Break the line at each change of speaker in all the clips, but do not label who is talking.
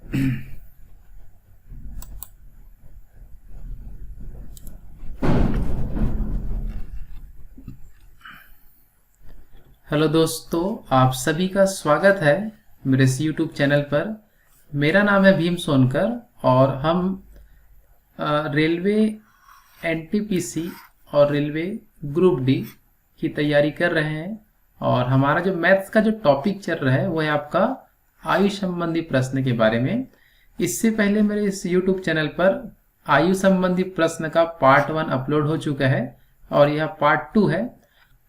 Hello दोस्तों, आप सभी का स्वागत है मेरे इस YouTube चैनल पर। मेरा नाम है भीम सोनकर और हम रेलवे एनटीपीसी और रेलवे ग्रुप डी की तैयारी कर रहे हैं। और हमारा जो मैथ्स का जो टॉपिक चल रहा है वो है आपका आयु संबंधी प्रश्न के बारे में। इससे पहले मेरे इस YouTube चैनल पर आयु संबंधी प्रश्न का पार्ट 1 अपलोड हो चुका है और यह पार्ट 2 है।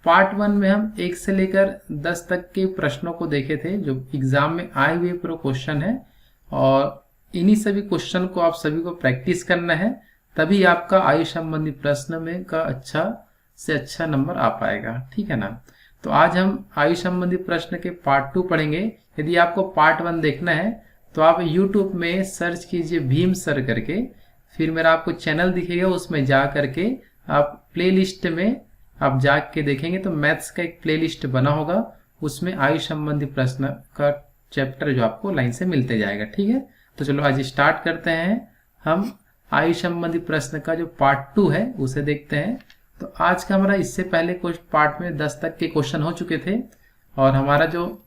पार्ट 1 में हम 1 से लेकर 10 तक के प्रश्नों को देखे थे जो एग्जाम में आए हुए प्रो क्वेश्चन है, और इन्हीं सभी क्वेश्चन को आप सभी को प्रैक्टिस करना है, तभी आपका आयु संबंधी प्रश्न में का अच्छा से अच्छा नंबर आ पाएगा। ठीक है ना। तो आज हम आयु संबंधी प्रश्न के पार्ट 2 पढ़ेंगे। यदि आपको पार्ट 1 देखना है तो आप यूट्यूब में सर्च कीजिए भीम सर करके, फिर मेरा आपको चैनल दिखेगा, उसमें जा करके आप प्ले लिस्ट में आप जाके देखेंगे तो मैथ्स का एक प्लेलिस्ट बना होगा, उसमें आयु संबंधी प्रश्न का चैप्टर जो आपको लाइन से मिलते जाएगा। ठीक है, तो चलो आज स्टार्ट करते हैं। हम आयु संबंधी प्रश्न का जो पार्ट 2 है उसे देखते हैं। तो आज का हमारा इससे पहले कुछ पार्ट में 10 तक के क्वेश्चन हो चुके थे, और हमारा जो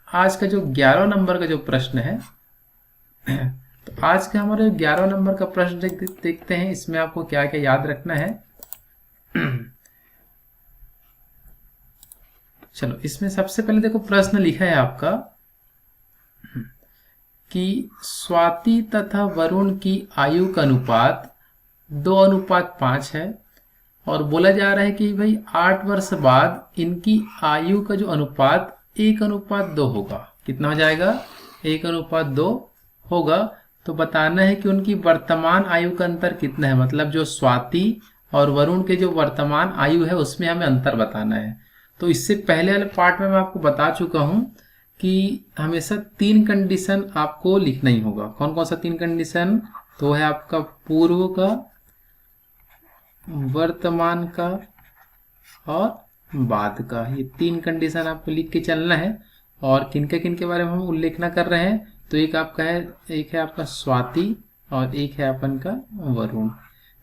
आज का जो 11 नंबर का जो प्रश्न है तो आज का हमारा 11 नंबर का प्रश्न देखते हैं। इसमें आपको क्या क्या याद रखना है। चलो, इसमें सबसे पहले देखो प्रश्न लिखा है आपका कि स्वाति तथा वरुण की आयु का अनुपात 2:5 है, और बोला जा रहा है कि भाई 8 वर्ष बाद इनकी आयु का जो अनुपात 1:2 होगा। कितना हो जाएगा? 1:2 होगा। तो बताना है कि उनकी वर्तमान आयु का अंतर कितना है, मतलब जो स्वाति और वरुण के जो वर्तमान आयु है उसमें हमें अंतर बताना है। तो इससे पहले वाले पार्ट में मैं आपको बता चुका हूं कि हमेशा 3 कंडीशन आपको लिखना ही होगा। कौन कौन सा 3 कंडीशन? तो है आपका पूर्व का, वर्तमान का और बाद का। ये 3 कंडीशन आपको लिख के चलना है। और किन के बारे में हम उल्लेखना कर रहे हैं, तो एक है आपका स्वाति और एक है अपन का वरुण।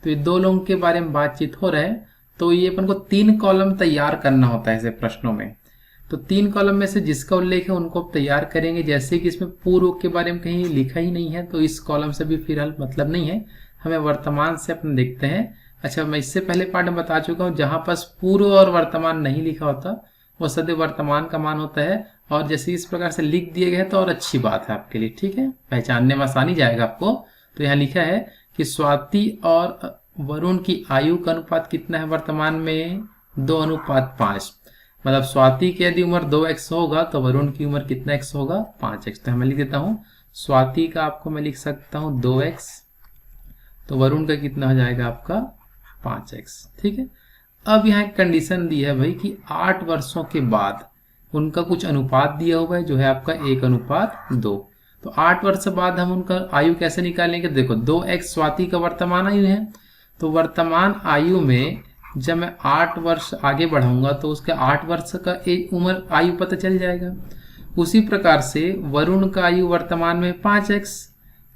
तो ये 2 लोगों के बारे में बातचीत हो रहा है। तो ये अपन को 3 कॉलम तैयार करना होता है ऐसे प्रश्नों में। तो 3 कॉलम में से जिसका उल्लेख है उनको आप तैयार करेंगे। जैसे कि इसमें पूर्व के बारे में कहीं लिखा ही नहीं है तो इस कॉलम से भी फिलहाल मतलब नहीं है, हमें वर्तमान से अपन देखते हैं। अच्छा, मैं इससे पहले पार्ट में बता चुका हूँ, जहां पास पूर्व और वर्तमान नहीं लिखा होता वो सदैव वर्तमान का मान होता है। और जैसे इस प्रकार से लिख दिए गए तो और अच्छी बात है आपके लिए। ठीक है, पहचानने में आसानी जाएगा आपको। तो यहाँ लिखा है कि स्वाति और वरुण की आयु का अनुपात कितना है वर्तमान में? 2:5। मतलब स्वाति की यदि उम्र 2x होगा तो वरुण की उम्र कितना x होगा? 5x। तो मैं लिख देता हूँ, स्वाति का आपको मैं लिख सकता हूँ 2x, तो वरुण का कितना हो जाएगा आपका? 5x। ठीक है। अब यहाँ एक कंडीशन दी है भाई कि 8 वर्षों के बाद उनका कुछ अनुपात दिया हुआ है जो है आपका 1:2। तो 8 वर्ष बाद हम उनका आयु कैसे निकालेंगे? देखो, 2x स्वाति का वर्तमान आयु है, तो वर्तमान आयु में जब मैं 8 वर्ष आगे बढ़ाऊंगा तो उसके 8 वर्ष का एक उम्र आयु पता चल जाएगा। उसी प्रकार से वरुण का आयु वर्तमान में 5x,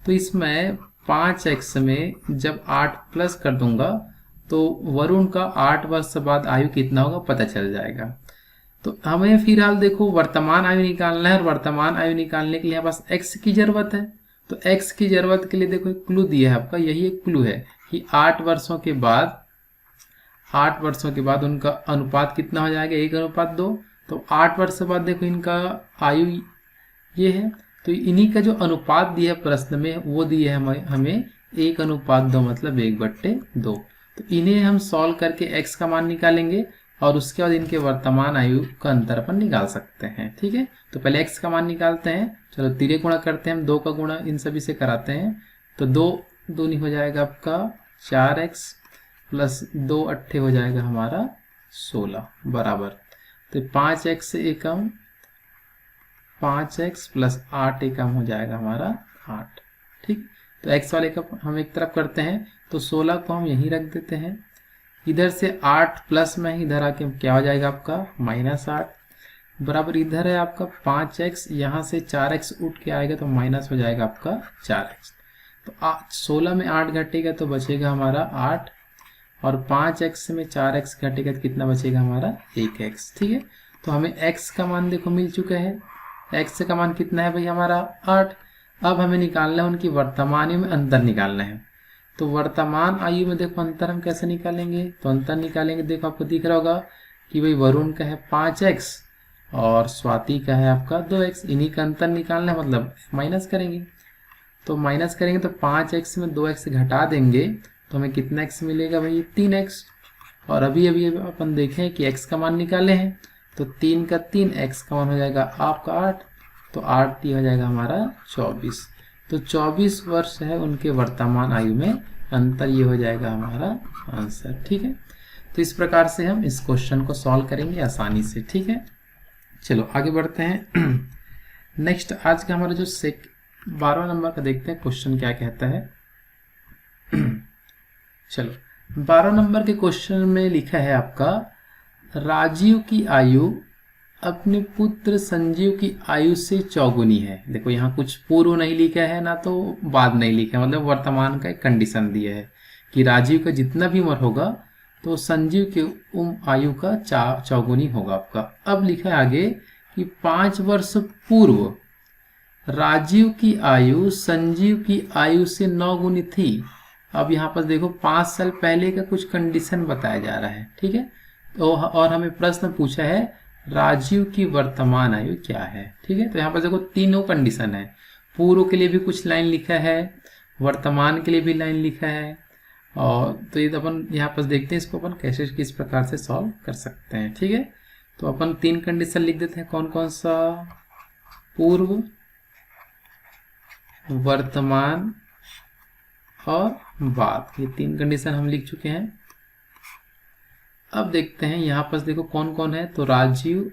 तो इसमें 5x में जब 8 प्लस कर दूंगा तो वरुण का 8 वर्ष बाद आयु कितना होगा पता चल जाएगा। तो हमें फिलहाल देखो वर्तमान आयु निकालना है, और वर्तमान आयु निकालने के लिए हमारे पास x की जरूरत है। तो x की जरूरत के लिए देखो एक क्लू दिया है आपका, यही एक क्लू है कि 8 वर्षों के बाद उनका अनुपात कितना हो जाएगा? 1:2। तो 8 वर्ष बाद देखो इनका आयु ये है, तो इन्हीं का जो अनुपात दिया है प्रश्न में वो दिया है हमें 1:2, मतलब 1/2। तो इन्हें हम सॉल्व करके x का मान निकालेंगे और उसके बाद इनके वर्तमान आयु का अंतर अपन निकाल सकते हैं। ठीक है, तो पहले x का मान निकालते हैं। चलो, तिरे गुणा करते हैं हम, 2 का गुणा इन सभी से कराते हैं। तो 2 दूनी हो जाएगा आपका 4x प्लस 2 अट्ठे हो जाएगा हमारा 16 बराबर। तो 5x एकम 5x प्लस 8 एकम हो जाएगा हमारा 8। ठीक, तो x वाले का हम एक तरफ करते हैं, तो 16 को हम यहीं रख देते हैं। इधर से 8 प्लस में इधर आके क्या हो जाएगा आपका? -8 बराबर इधर है आपका 5x, यहाँ से 4x उठ के आएगा तो माइनस हो जाएगा आपका 4x। तो 16 में 8 घटेगा तो बचेगा हमारा 8, और 5x में 4x घटेगा तो कितना बचेगा हमारा 1x। ठीक है, तो हमें x का मान देखो मिल चुका है। x का मान कितना है भाई हमारा 8। अब हमें निकालना है उनकी वर्तमान आयु में अंतर निकालना है। तो वर्तमान आयु में देखो अंतर हम कैसे निकालेंगे, तो अंतर निकालेंगे, देखो आपको दिख रहा होगा कि भाई वरुण का है 5x और स्वाति का है आपका 2x। इन्हीं का अंतर निकालना है, मतलब माइनस करेंगे। तो माइनस करेंगे तो 5x में 2x घटा देंगे तो हमें कितना x मिलेगा भाई 3x। और अभी अभी अपन देखें कि x का मान निकाले हैं, तो 3 का 3, x का मान हो जाएगा आपका 8, तो 8 हो जाएगा हमारा 24। तो 24 वर्ष है उनके वर्तमान आयु में अंतर, ये हो जाएगा हमारा आंसर। ठीक है, तो इस प्रकार से हम इस क्वेश्चन को सॉल्व करेंगे आसानी से। ठीक है, चलो आगे बढ़ते हैं। नेक्स्ट आज का हमारा जो 12 नंबर का देखते हैं क्वेश्चन क्या कहता है। चलो 12 नंबर के क्वेश्चन में लिखा है आपका, राजीव की आयु अपने पुत्र संजीव की आयु से चौगुनी है। देखो यहाँ कुछ पूर्व नहीं लिखा है ना तो बाद नहीं लिखा है, मतलब वर्तमान का एक कंडीशन दिया है कि राजीव का जितना भी उम्र होगा तो संजीव के आयु का चौगुनी होगा आपका। अब लिखा है आगे कि 5 वर्ष पूर्व राजीव की आयु संजीव की आयु से 9 गुनी थी। अब यहाँ पर देखो 5 साल पहले का कुछ कंडीशन बताया जा रहा है। ठीक है, तो और हमें प्रश्न पूछा है राजीव की वर्तमान आयु क्या है। ठीक है, तो यहाँ पर देखो तीनों कंडीशन है, पूर्व के लिए भी कुछ लाइन लिखा है, वर्तमान के लिए भी लाइन लिखा है। और तो ये अपन यहाँ पर देखते हैं इसको अपन कैसे किस प्रकार से सॉल्व कर सकते हैं। ठीक है, तो अपन 3 कंडीशन लिख देते हैं, कौन कौन सा, पूर्व, वर्तमान और बाद, ये 3 कंडीशन हम लिख चुके हैं। अब देखते हैं यहाँ पर देखो कौन कौन है, तो राजीव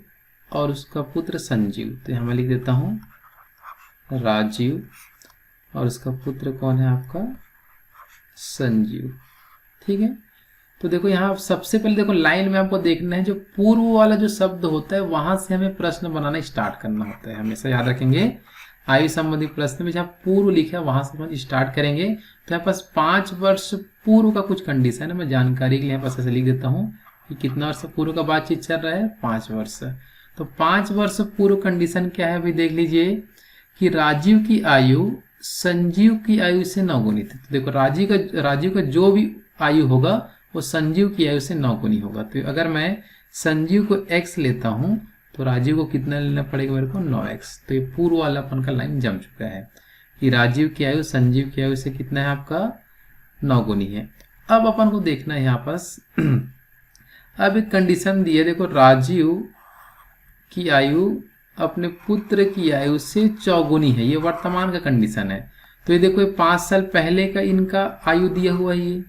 और उसका पुत्र संजीव। तो यहाँ मैं लिख देता हूँ राजीव और उसका पुत्र कौन है आपका संजीव। ठीक है, तो देखो यहाँ सबसे पहले देखो लाइन में आपको देखना है जो पूर्व वाला जो शब्द होता है वहां से हमें प्रश्न बनाना स्टार्ट करना होता है। हमेशा याद रखेंगे आयु संबंधी प्रश्न में जहाँ पूर्व लिखा है वहां से हम स्टार्ट करेंगे। तो यहाँ पास 5 वर्ष पूर्व का कुछ कंडीशन है, मैं जानकारी के लिए यहाँ पास ऐसे लिख देता हूँ कि कितना वर्ष पूर्व का बातचीत चल रहा है, 5 वर्ष। तो 5 वर्ष पूर्व कंडीशन क्या है भाई, देख लीजिए कि राजीव की आयु संजीव की आयु से 9 गुनी थी। तो देखो राजीव का जो भी आयु होगा वो संजीव की आयु से 9 गुनी होगा। तो अगर मैं संजीव को x लेता हूं तो राजीव को कितना लेना पड़ेगा मेरे को 9x। तो ये पूर्व वाला अपन का लाइन जम चुका है कि राजीव की आयु संजीव की आयु से कितना है आपका 9 गुनी है। अब अपन को देखना है यहाँ पास अब एक कंडीशन दी है, देखो राजीव की आयु अपने पुत्र की आयु से चौगुनी है, ये वर्तमान का कंडीशन है। तो ये देखो 5 साल पहले का इनका आयु दिया हुआ है ये,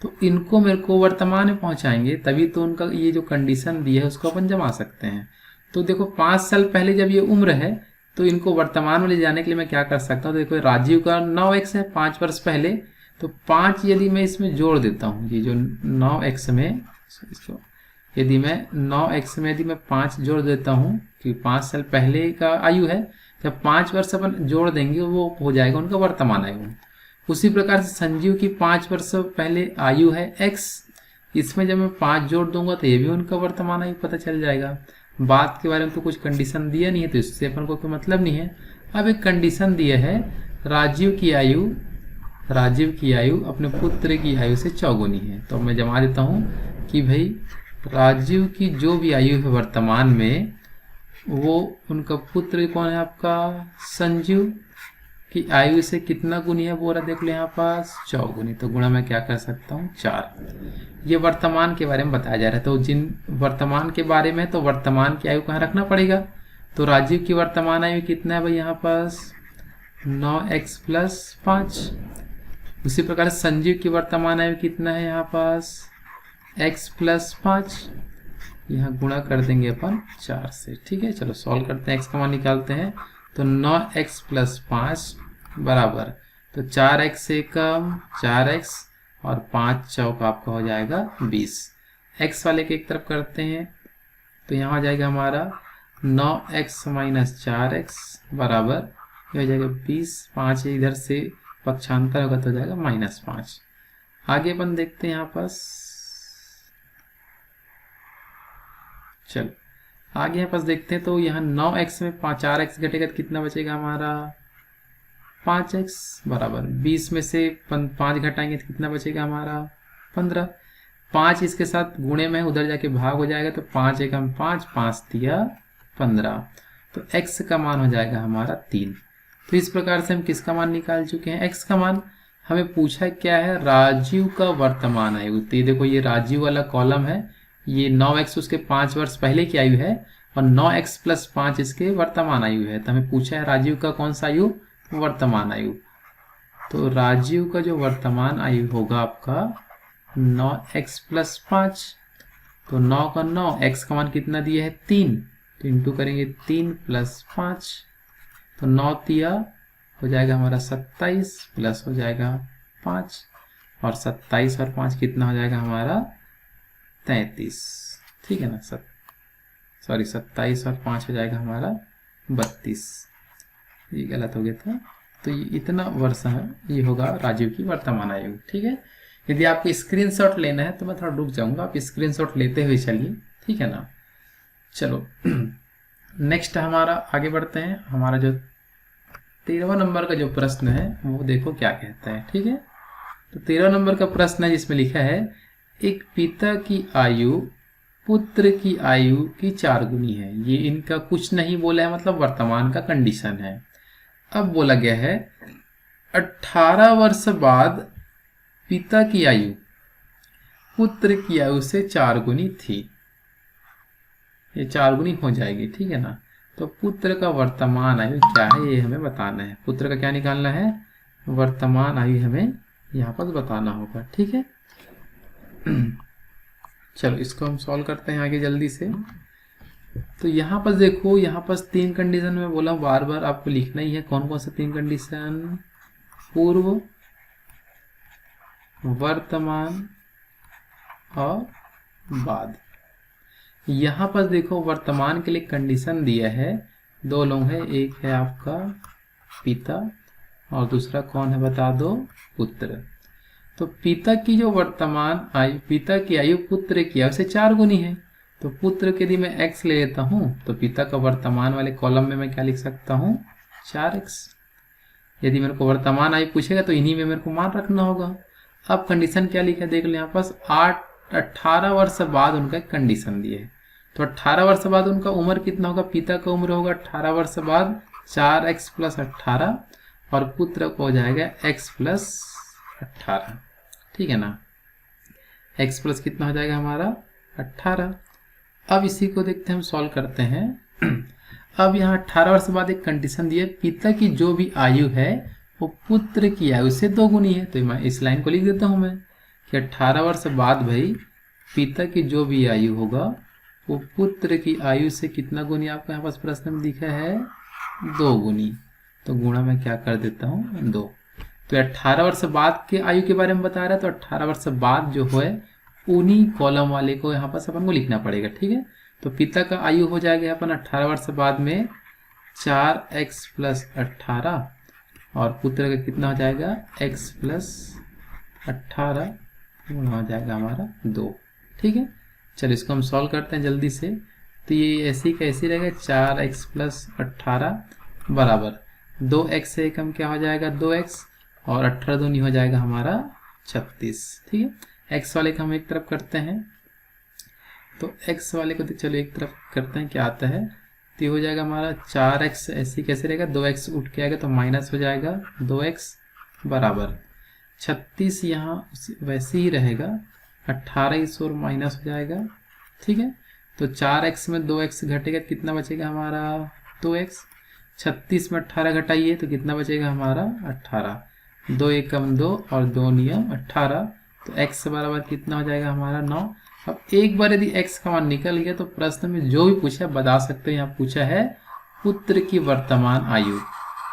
तो इनको मेरे को वर्तमान में पहुंचाएंगे तभी तो उनका ये जो कंडीशन दी है उसको अपन जमा सकते हैं। तो देखो 5 साल पहले जब ये उम्र है तो इनको वर्तमान में ले जाने के लिए मैं क्या कर सकता हूँ, तो देखो राजीव का 9x है 5 वर्ष पहले, तो 5 यदि मैं इसमें जोड़ देता हूँ, ये जो 9x में इसको यदि मैं 9x में यदि मैं 5 जोड़ देता हूँ कि 5 साल पहले का आयु है, जब 5 वर्ष अपन जोड़ देंगे वो हो जाएगा उनका वर्तमान आयु। उसी प्रकार से संजीव की 5 वर्ष पहले आयु है x, इसमें जब मैं 5 जोड़ दूंगा तो ये भी उनका वर्तमान आयु पता चल जाएगा। बात के बारे में तो कुछ कंडीशन दिया नहीं है तो इससे अपन को कोई मतलब नहीं है। अब एक कंडीशन दिया है राजीव की आयु अपने पुत्र की आयु से चौगुनी है। तो मैं जमा देता हूँ कि भाई राजीव की जो भी आयु है वर्तमान में वो उनका पुत्र कौन है आपका संजीव की आयु से कितना गुनी है, बोरा देख लो यहाँ पास चौगुनी। तो गुणा मैं क्या कर सकता हूँ 4। ये वर्तमान के बारे में बताया जा रहा है। तो जिन वर्तमान के बारे में तो वर्तमान की आयु कहाँ रखना पड़ेगा, तो राजीव की वर्तमान आयु कितना है भाई यहाँ पास 9x + 5। उसी प्रकार संजीव की वर्तमान आयु कितना है यहाँ पास x + 5, यहाँ गुणा कर देंगे अपन 4 से। ठीक है, चलो सॉल्व करते हैं, x का मान निकालते हैं। तो 9x + 5 बराबर, तो 4x से कम 4x और 5 चौक आपका हो जाएगा 20। x वाले के एक तरफ करते हैं तो यहाँ हो जाएगा हमारा 9x माइनस 4x बराबर ये हो जाएगा 20, 5 इधर से पक्षांतर होगा तो हो जाएगा -5। आगे अपन देखते हैं यहाँ पास, चलो आगे यहाँ पास देखते हैं। तो यहाँ 9x में 4x घटेगा तो कितना बचेगा हमारा 5x बराबर 20 में से 5 घटाएंगे तो कितना बचेगा हमारा 15। 5 इसके साथ गुणे में उधर जाके भाग हो जाएगा तो 5 एकम 5, 5 दिया 15, तो x का मान हो जाएगा हमारा 3। तो इस प्रकार से हम किसका मान निकाल चुके हैं, x का मान। हमें पूछा क्या है, राजीव का वर्तमान आयु। तो ये देखो ये राजीव वाला कॉलम है, ये 9x उसके 5 वर्ष पहले की आयु है और 9x प्लस 5 इसके वर्तमान आयु है। तो हमें पूछा है राजीव का कौन सा आयु, वर्तमान आयु। तो राजीव का जो वर्तमान आयु होगा आपका 9x प्लस 5, तो 9 का 9, x का मान कितना दिया है 3, तो इंटू करेंगे 3 प्लस 5, तो 9 दिया हो जाएगा हमारा 27 प्लस हो जाएगा 5, और 27 और 5 कितना हो जाएगा हमारा 33, ठीक है ना। 27 और 5 हो जाएगा हमारा 32, ये गलत हो गया था। तो ये इतना वर्ष है, ये होगा राजीव की वर्तमान आयु, ठीक है। यदि आपको स्क्रीनशॉट लेना है तो मैं थोड़ा रुक जाऊंगा, आप स्क्रीनशॉट लेते हुए चलिए, ठीक है ना। चलो नेक्स्ट हमारा आगे बढ़ते हैं। हमारा जो 13वां नंबर का जो प्रश्न है वो देखो क्या कहता है, ठीक है। तो 13वां नंबर का प्रश्न है जिसमें लिखा है एक पिता की आयु पुत्र की आयु की 4 गुनी है। ये इनका कुछ नहीं बोला है, मतलब वर्तमान का कंडीशन है। अब बोला गया है 18 वर्ष बाद पिता की आयु पुत्र की आयु से 4 गुनी थी, ये 4 गुनी हो जाएगी, ठीक है ना। तो पुत्र का वर्तमान आयु क्या है ये हमें बताना है। पुत्र का क्या निकालना है, वर्तमान आयु हमें यहाँ पर बताना होगा, ठीक है। चलो इसको हम सॉल्व करते हैं आगे जल्दी से। तो यहाँ पर देखो, यहाँ पर 3 कंडीशन में बोला बार बार आपको लिखना ही है। कौन कौन सा 3 कंडीशन, पूर्व, वर्तमान और बाद। यहाँ पर देखो वर्तमान के लिए कंडीशन दिया है, 2 लोग हैं, एक है आपका पिता और दूसरा कौन है बता दो, पुत्र। तो पिता की जो वर्तमान आयु, पिता की आयु पुत्र की आयु से 4 गुनी है। तो पुत्र के यदि मैं x ले लेता हूं तो पिता का वर्तमान वाले कॉलम में मैं क्या लिख सकता हूं 4x। यदि मेरे को वर्तमान आयु पूछेगा तो इन्हीं में मेरे को मान रखना होगा। अब कंडीशन क्या लिखा है देख लो, यहाँ पास 18 वर्ष बाद उनका एक कंडीशन दिए है। तो 18 वर्ष बाद उनका उम्र कितना होगा, पिता का उम्र होगा 18 वर्ष बाद 4x प्लस 18 और पुत्र को हो जाएगा x प्लस 18, ठीक है ना। x प्लस कितना हो जाएगा हमारा 18। अब इसी को देखते हैं, हम सॉल्व करते हैं। अब यहाँ 18 वर्ष बाद एक कंडीशन दी है, पिता की जो भी आयु है वो पुत्र की आयु से 2 गुनी है। तो मैं इस लाइन को लिख देता हूँ मैं कि 18 वर्ष बाद भाई पिता की जो भी आयु होगा वो पुत्र की आयु से कितना गुनी, आपको यहाँ पास प्रश्न में दिखा है 2 गुनी। तो गुणा में क्या कर देता हूँ 2। तो 18 वर्ष बाद के आयु के बारे में बता रहा है, तो 18 वर्ष बाद जो है उन्हीं कॉलम वाले को यहाँ पर अपन को लिखना पड़ेगा, ठीक है। तो पिता का आयु हो जाएगा अपन 18 वर्ष बाद में 4x प्लस 18 और पुत्र का कितना हो जाएगा x प्लस 18 हो जाएगा हमारा 2, ठीक है। चलो इसको हम सॉल्व करते हैं जल्दी से। तो ये ऐसे ही कैसे रहेगा, 4x प्लस 18 बराबर 2x से कम क्या हो जाएगा 2x और 18 दूनी हो जाएगा हमारा 36, ठीक है। x वाले को हम एक तरफ करते हैं, तो x वाले को चलो एक तरफ करते हैं, क्या आता है तो हो जाएगा हमारा 4x ऐसे कैसे रहेगा, 2x उठ के आएगा तो माइनस हो जाएगा 2x बराबर 36, यहाँ वैसे ही रहेगा 18 इस और माइनस हो जाएगा, ठीक है। तो 4x में 2x घटेगा कितना बचेगा हमारा 2x, 36 में 18 घटाइए तो कितना बचेगा हमारा 18, 2 एकम 2 और 2 नियम 18, तो x बराबर कितना हो जाएगा हमारा 9। अब एक बार यदि x का मान निकल गया तो प्रश्न में जो भी पूछा बता सकते हैं। यहाँ पूछा है पुत्र की वर्तमान आयु,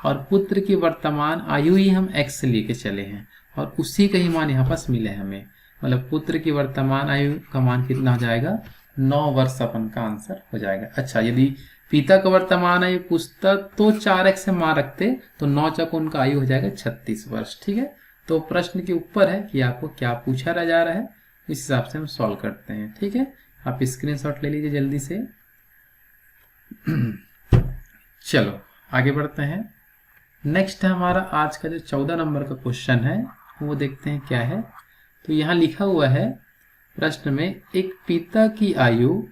और पुत्र की वर्तमान आयु ही हम x से लेके चले हैं और उसी का ही मान यहाँ पास मिले हमें, मतलब पुत्र की वर्तमान आयु का मान कितना हो जाएगा 9 वर्ष अपन का आंसर हो जाएगा। अच्छा, यदि पिता का वर्तमान आयु पूछता तो 4x से मान रखते तो 9 चक उनका आयु हो जाएगा 36 वर्ष। ठीक है, तो प्रश्न के ऊपर है कि आपको क्या पूछा जा रहा है, इस हिसाब से हम सॉल्व करते हैं। ठीक है, आप स्क्रीनशॉट ले लीजिए जल्दी से। चलो आगे बढ़ते हैं। नेक्स्ट है हमारा आज का जो 14 नंबर का क्वेश्चन है, वो देखते हैं क्या है। तो यहाँ लिखा हुआ है प्रश्न में, एक पिता की आयु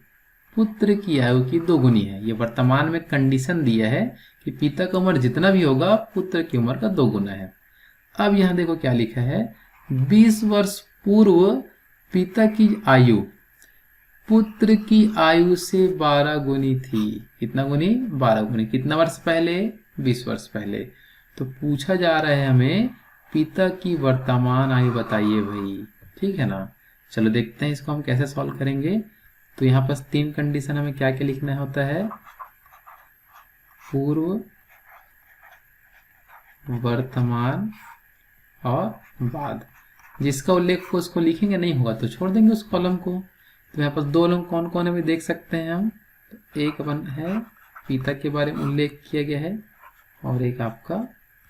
पुत्र की आयु की दोगुनी है। ये वर्तमान में कंडीशन दिया है कि पिता का उम्र जितना भी होगा पुत्र की उम्र का दोगुना है। अब यहाँ देखो क्या लिखा है, 20 वर्ष पूर्व पिता की आयु पुत्र की आयु से 12 गुनी थी। कितना गुनी? 12 गुनी। कितना वर्ष पहले? 20 वर्ष पहले। तो पूछा जा रहा है हमें पिता की वर्तमान आयु बताइए भाई। ठीक है ना, चलो देखते हैं इसको हम कैसे सॉल्व करेंगे। तो यहाँ पास 3 कंडीशन हमें क्या क्या लिखना होता है, पूर्व, वर्तमान और बाद। जिसका उल्लेख हो उसको लिखेंगे, नहीं होगा तो छोड़ देंगे उस कॉलम को। तो यहाँ पास 2 लोग कौन कौन है भी देख सकते हैं हम। तो एक अपन है पिता के बारे में उल्लेख किया गया है और एक आपका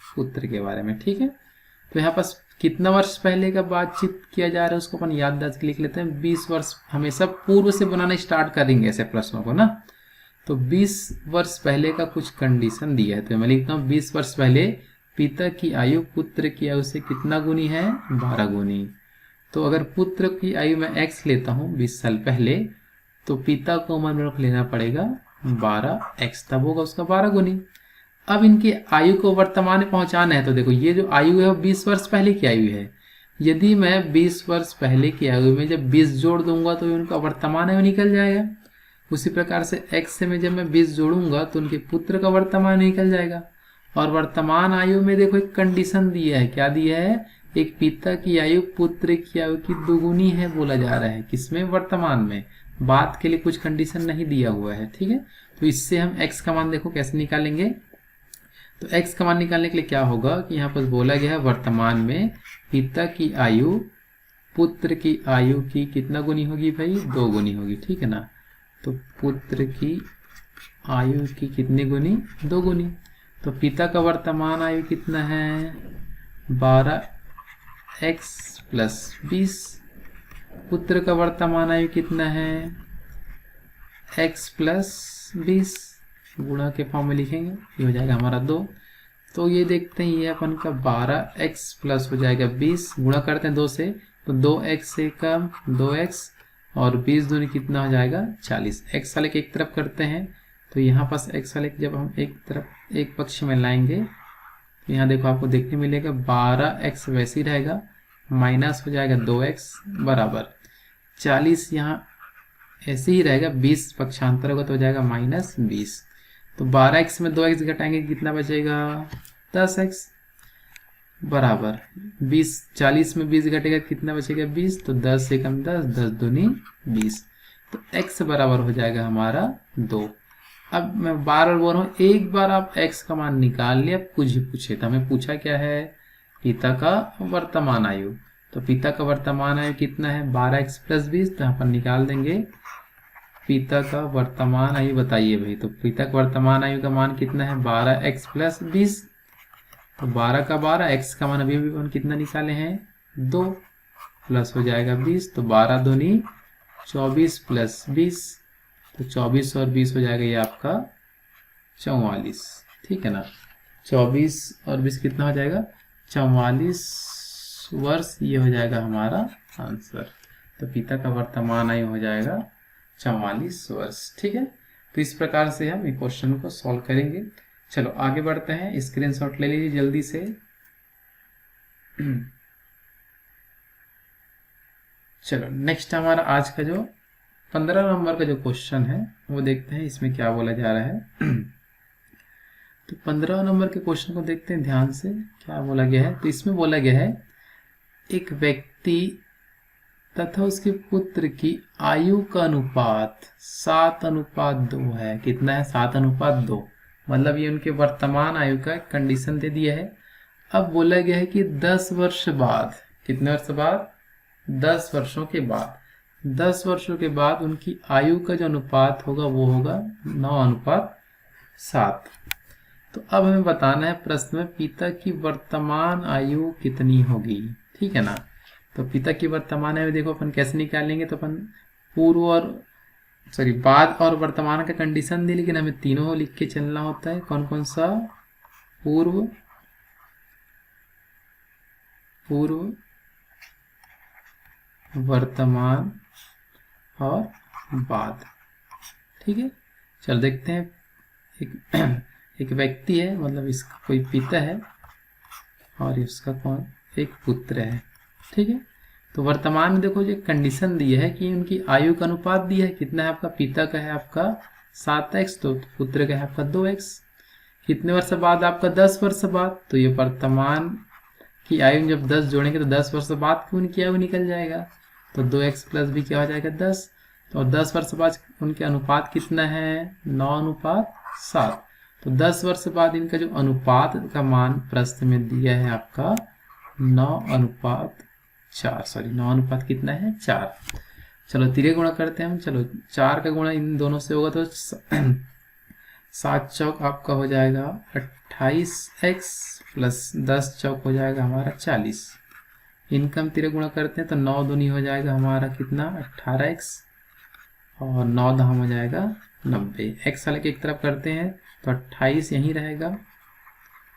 पुत्र के बारे में। ठीक है, तो यहाँ पास कितना वर्ष पहले का बातचीत किया जा रहा है उसको अपन याददाश्त लिख लेते हैं। 20 वर्ष, हमेशा पूर्व से बनाना स्टार्ट करेंगे ऐसे प्रश्नों को ना। तो 20 वर्ष पहले का कुछ कंडीशन दिया है, तो मैं लिखता हूँ 20 वर्ष पहले पिता की आयु पुत्र की आयु से कितना गुनी है? 12 गुनी। तो अगर पुत्र की आयु में x लेता हूँ 20 साल पहले, तो पिता को उम्र में लेना पड़ेगा 12x, तब होगा उसका 12 गुनी। अब इनकी आयु को वर्तमान में पहुंचाना है, तो देखो ये जो आयु है वो 20 वर्ष पहले की आयु है। यदि मैं 20 वर्ष पहले की आयु में जब 20 जोड़ दूंगा तो उनका वर्तमान आयु निकल जाएगा। उसी प्रकार से x से में जब मैं 20 जोड़ूंगा तो उनके पुत्र का वर्तमान निकल जाएगा। और वर्तमान आयु में देखो एक कंडीशन दिया है, क्या दिया है? एक पिता की आयु पुत्र की आयु की दोगुनी है बोला जा रहा है। किसमें? वर्तमान में। बात के लिए कुछ कंडीशन नहीं दिया हुआ है। ठीक है, तो इससे हम x का मान देखो कैसे निकालेंगे। तो x का मान निकालने के लिए क्या होगा कि यहाँ पर बोला गया है वर्तमान में पिता की आयु पुत्र की आयु की कितना गुनी होगी भाई? 2 गुनी होगी। ठीक है ना, तो पुत्र की आयु की कितनी गुनी? 2 गुनी। तो पिता का वर्तमान आयु कितना है? 12x plus 20। पुत्र का वर्तमान आयु कितना है? x plus 20। गुणा के फॉर्म में लिखेंगे, ये हो जाएगा हमारा 2। तो ये देखते हैं, ये अपन का 12x प्लस हो जाएगा 20, गुणा करते हैं 2 से, तो 2x से कम 2x और 20 दूनी कितना हो जाएगा? 40। x वाले के एक तरफ करते हैं, तो यहाँ पास x वाले जब हम एक तरफ एक पक्ष में लाएंगे तो यहाँ देखो आपको देखने मिलेगा 12x वैसे ही रहेगा, माइनस हो जाएगा 2x बराबर 40, यहाँ ऐसे ही रहेगा, 20 पक्षांतर होगा तो हो जाएगा माइनस 20। तो 12x में 2x घटाएंगे कितना बचेगा? 10x बराबर 20। 40 में 20 घटेगा कितना बचेगा? 20। तो 10 से कम 10, 10 दूनी 20। तो x बराबर हो जाएगा हमारा 2। अब मैं बार बार बोल रहा हूँ, एक बार आप x का मान निकाल लिया, अब कुछ ही पूछे तो हमें पूछा क्या है? पिता का वर्तमान आयु। तो पिता का वर्तमान आयु कितना है? 12x plus 20। तो यहाँ पर निकाल देंगे पिता का वर्तमान आयु बताइए भाई। तो पिता का वर्तमान आयु का मान कितना है? 12x plus 20। तो 12 का 12, x का मान अभी हम कितना निकाले हैं? 2 प्लस हो जाएगा 20। तो 12 दूनी 24 प्लस 20, तो 24 और 20 हो जाएगा ये आपका 44। ठीक है ना, 24 और 20 कितना हो जाएगा? 44 वर्ष, ये हो जाएगा हमारा आंसर। तो पिता का वर्तमान आयु हो जाएगा 44 वर्ष। ठीक है, तो इस प्रकार से हम इस क्वेश्चन को सॉल्व करेंगे। चलो आगे बढ़ते हैं, स्क्रीनशॉट ले लीजिए जल्दी से। चलो नेक्स्ट हमारा आज का जो 15 नंबर का जो क्वेश्चन है वो देखते हैं, इसमें क्या बोला जा रहा है। तो 15 नंबर के क्वेश्चन को देखते हैं ध्यान से, क्या बोला गया है। तो इसमें बोला गया है एक व्यक्ति तथा उसके पुत्र की आयु का अनुपात 7:2 है। कितना है? 7:2। मतलब ये उनके वर्तमान आयु का कंडीशन दे दिया है। अब बोला गया है कि 10 वर्ष बाद, कितने वर्ष बाद? 10 वर्षों के बाद, 10 वर्षों के बाद उनकी आयु का जो अनुपात होगा वो होगा 9:1। 7। तो अब हमें बताना है प्रश्न में पिता की वर्तमान आयु कितनी होगी, ठीक है ना। तो पिता की वर्तमान आयु देखो अपन कैसे निकालेंगे, तो अपन पूर्व और बाद और वर्तमान का कंडीशन दी, लेकिन हमें तीनों लिख के चलना होता है। कौन कौन सा? पूर्व, वर्तमान और बाद, ठीक है। चल देखते हैं। एक व्यक्ति है, मतलब इसका कोई पिता है और इसका कौन, एक पुत्र है, ठीक है। तो वर्तमान में देखो जो कंडीशन दी है कि उनकी आयु का अनुपात दिया है, कितना है आपका, पिता का है आपका 7x, तो पुत्र का है आपका 2x। कितने वर्ष बाद आपका 10 वर्ष बाद, तो ये वर्तमान की आयु जब 10 जोड़ेंगे तो 10 वर्ष बाद की उनकी आयु निकल जाएगा, तो 2x प्लस भी क्या हो जाएगा 10। तो 10 वर्ष बाद उनके अनुपात कितना है, 9:7। तो 10 वर्ष बाद इनका जो अनुपात का मान प्रश्न में दिया है आपका 9:4, सॉरी 9 कितना है 4। चलो तिरे गुणा करते हैं हम। चलो 4 का गुणा इन दोनों से होगा तो 7 चौक आपका हो जाएगा 28x प्लस 10 चौक हो जाएगा हमारा 40। इनका हम तिरे गुणा करते हैं तो 9 दूनी हो जाएगा हमारा कितना 18x और 9 दाम हो जाएगा 90। x वाले के एक तरफ करते हैं तो 28 यहीं रहेगा,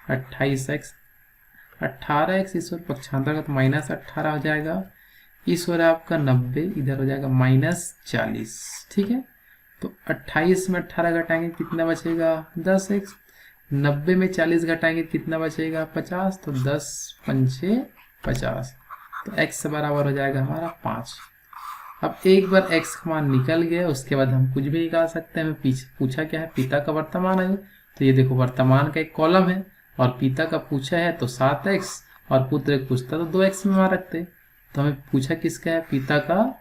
28x 18x इस ओर पक्षांतर का तो -18 हो जाएगा, इस ओर आपका 90 इधर हो जाएगा -40, ठीक है। तो 28 में 18 घटाएंगे कितना बचेगा 10x, 90 में 40 घटाएंगे कितना बचेगा 50, तो 10 पंचे 50, तो x बराबर हो जाएगा हमारा 5। अब एक बार x का मान निकल गया उसके बाद हम कुछ भी निकाल सकते हैं। हमें पीछे पूछा क्या है, पिता का वर्तमान आयु, तो ये देखो वर्तमान का एक कॉलम है और पिता का पूछा है तो 7x और पुत्र का पूछता तो 2x में वहां रखते। तो हमें पूछा किसका है, पिता का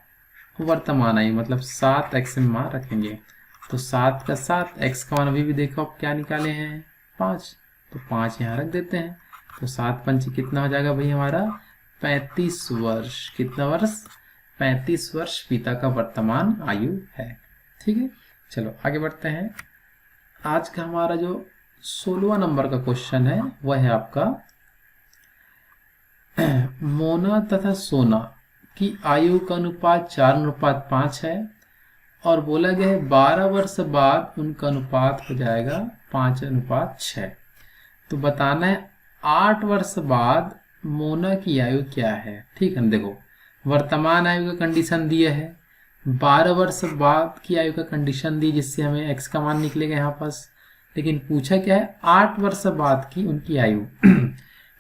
वर्तमान आयु, मतलब 7x में वहां रखेंगे। तो 7 का 7, x का मान अभी भी देखो आप क्या निकाले हैं 5, तो 5 यहाँ रख देते हैं। तो 7 पंच कितना हो जाएगा भाई हमारा 35 वर्ष। कितना वर्ष, 35 वर्ष पिता का वर्तमान आयु है, ठीक है। चलो आगे बढ़ते हैं। आज का हमारा जो 16वां नंबर का क्वेश्चन है वह है आपका मोना तथा सोना की आयु का अनुपात 4:5 है और बोला गया है 12 वर्ष बाद उनका अनुपात हो जाएगा 5:6। तो बताना है 8 वर्ष बाद मोना की आयु क्या है, ठीक है। देखो वर्तमान आयु का कंडीशन दिया है, 12 वर्ष बाद की आयु का कंडीशन दी जिससे हमें x का मान निकलेगा यहाँ पास, लेकिन पूछा क्या है 8 वर्ष बाद की उनकी आयु।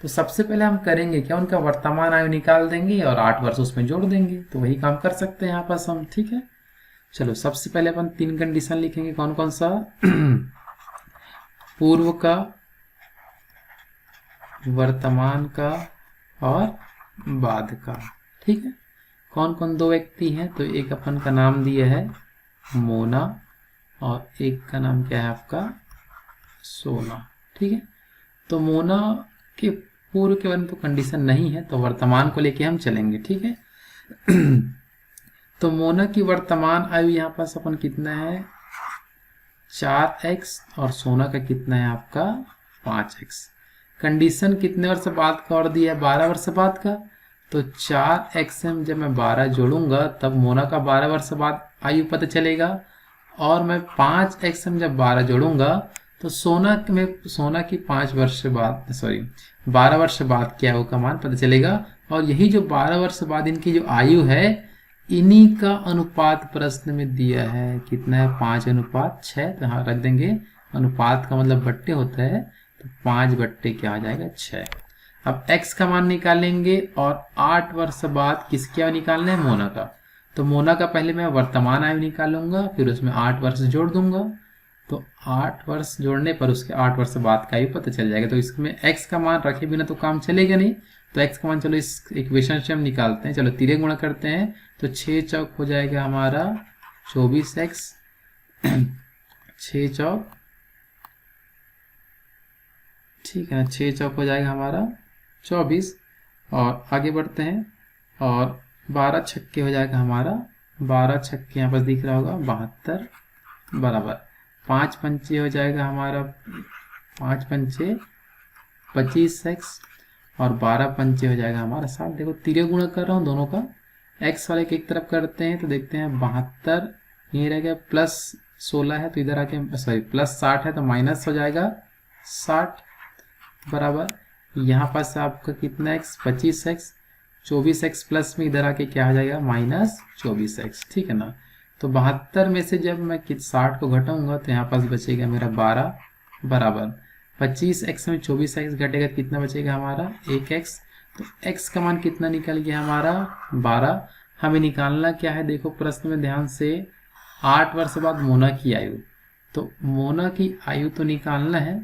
तो सबसे पहले हम करेंगे क्या, उनका वर्तमान आयु निकाल देंगे और 8 वर्ष उसमें जोड़ देंगे, तो वही काम कर सकते हैं यहाँ पास हम, ठीक है। चलो सबसे पहले अपन 3 कंडीशन लिखेंगे, कौन कौन सा पूर्व का, वर्तमान का और बाद का, ठीक है। कौन कौन दो व्यक्ति हैं, तो एक अपन का नाम दिया है मोना और एक का नाम क्या है आपका सोना, ठीक है। तो मोना के पूर्व के बारे में तो कंडीशन नहीं है, तो वर्तमान को लेके हम चलेंगे, ठीक है। तो मोना की वर्तमान आयु यहाँ पास अपन कितना है 4x और सोना का कितना है आपका 5x। कंडीशन कितने वर्ष बाद का और दिया है 12 वर्ष बाद का, तो 4x में जब मैं 12 जोड़ूंगा तब मोना का 12 वर्ष बाद आयु पता चलेगा, और मैं 5x में जब 12 जोड़ूंगा तो सोना की 5 वर्ष बाद 12 वर्ष बाद क्या आयु का मान पता चलेगा। और यही जो 12 वर्ष बाद इनकी जो आयु है इन्हीं का अनुपात प्रश्न में दिया है, कितना है 5:6। तो यहाँ रख देंगे, अनुपात का मतलब बट्टे होता है, तो 5 बट्टे क्या आ जाएगा 6। अब x का मान निकालेंगे और 8 वर्ष बाद किसकी आयु निकालना है मोना का। तो मोना का पहले मैं वर्तमान आयु निकालूंगा, फिर उसमें 8 वर्ष जोड़ दूंगा, तो 8 वर्ष जोड़ने पर उसके 8 वर्ष बाद का आयु पता चल जाएगा। तो इसमें x का मान रखे बिना तो काम चलेगा नहीं, तो x का मान चलो इस इक्वेशन से हम निकालते हैं। चलो तिरे गुणा करते हैं, तो 6 चौक हो जाएगा हमारा 24x, 6 चौक, ठीक है ना, 6 चौक हो जाएगा हमारा 24। और आगे बढ़ते हैं, और 12 छक्के हो जाएगा हमारा 12 छक्के यहाँ पर दिख रहा होगा 72 बराबर 5 पंचे हो जाएगा हमारा 5 पंचे 25x और 12 पंचे हो जाएगा हमारा 60। देखो तिरे गुणा कर रहा हूँ दोनों का, x वाले के एक तरफ करते हैं तो देखते हैं 72, ये रह गया प्लस 16 है तो इधर आके सॉरी प्लस 60 है तो माइनस हो जाएगा 60 बराबर यहाँ पास आपका कितना x 25x 24x प्लस में इधर आके क्या हो जाएगा माइनस 24x, ठीक है ना। तो 72 में से जब मैं 60 को घटाऊंगा तो यहाँ पास बचेगा मेरा 12 बराबर 25x में 24x घटेगा कितना बचेगा हमारा 1x। तो x का मान कितना निकल गया हमारा 12। हमें निकालना क्या है, देखो प्रश्न में ध्यान से 8 वर्ष बाद मोना की आयु, तो मोना की आयु तो निकालना है